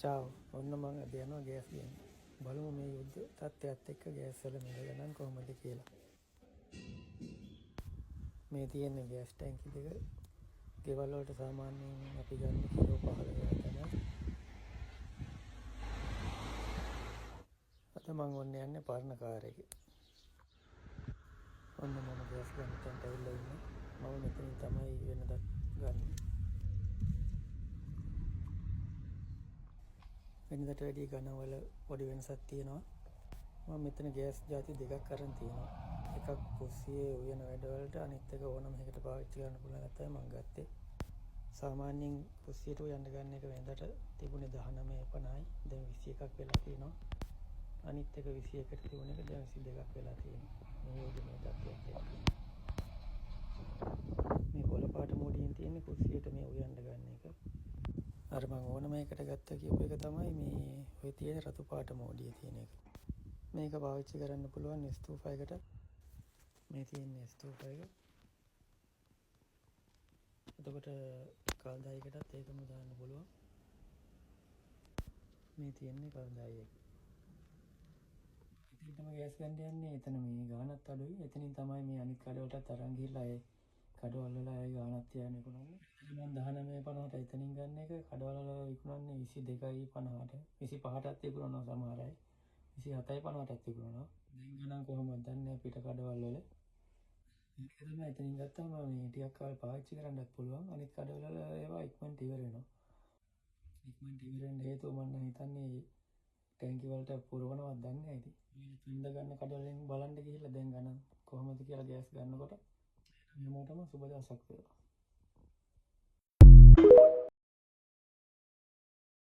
චාව් ඔන්න මම අද යනවා ගෑස් ගන්න. බලමු මේ යුද්ධ තත්ත්වයත් එක්ක ගෑස් වල මිල ගණන් කොහොමද කියලා. මේ තියෙන ගෑස් ටැංකි දෙක ගෙවල් වලට සාමාන්‍යයෙන් අපි ගන්න කිලෝ 15 තමයි. අද මම ඔන්න යන්නේ පරණ කාර් එකේ. ඔන්න මම ගෑස් ගන්න තැනට ඇවිල්ලා ඉන්නේ. මම මෙතනින් තමයි වෙනදත් ගන්නේ. වෙනදට වැඩි ගණන්වල පොඩි වෙනසක් තියෙනවා. මම මෙතන ගෑස් ಜಾති දෙකක් අරන් තියෙනවා. එකක් කුස්සියේ උයන වැඩවලට, අනිත් එක ඕනම එකකට පාවිච්චි කරන්න පුළුවන් එකක් තමයි මම ගත්තේ. සාමාන්‍යයෙන් කුස්සියට උයන්න ගන්න එක වෙනදට තිබුණේ 19.50යි. දැන් 21ක් වෙලා තියෙනවා. අනිත් එක 21ට තිබුණ එක දැන් 22ක් වෙලා තියෙනවා. මේ යෝජනයේ තත්ත්වයක් එක්ක. මේ කොළ පාට මොඩියෙන් තියෙන කුස්සියට මේ උයන්න ගන්න එක. අර මම ඕනම එකකට ගත්ත කියපු එක තමයි මේ ඔය තියෙන රතු පාට මෝඩිය තියෙන එක. මේක පාවිච්චි කරන්න පුළුවන් ස්තූපයකට. මේ තියෙන ස්තූප එක. එතකොට කල්දායකටත් ඒකම දාන්න පුළුවන්. මේ තියෙන්නේ කල්දායි එක. ඉතින් තමයි ගෑස් ගන්න යන්නේ. එතන මේ ගානත් අඩුයි. එතනින් තමයි මේ අනිත් කඩවලටත් අරන් ගිහලා ඒ කඩවල වල ඒ ගානක් තියාගෙන විකුණන්නේ. මම 19.50ට එතනින් ගන්න එක කඩවල වල විකුණන්නේ 22.50ට. 25ටත් විකුණනවා සමහර අය. 27.50ටත් විකුණනවා. දැන් ගණන් කොහොමද දන්නේ පිට කඩවල වල. ඒක තමයි එතනින් ගත්තාම මේ ටිකක් කාල පාවිච්චි කරන්නත් පුළුවන්. අනිත් කඩවල වල ඒවා ඉක්මනට ඉවර වෙනවා. ඉක්මනට ඉවර වෙන්න හේතුව මම හිතන්නේ ටැංකි වලට පුරවනවත් දන්නේ නැහැ ඉතින්. මේ පින්ද ගන්න කඩවලින් බලන්න ගිහිල්ලා දැන් ගණන් කොහොමද කියලා ගෑස් ගන්නකොට හැමෝටම සුබ දවසක් වේවා.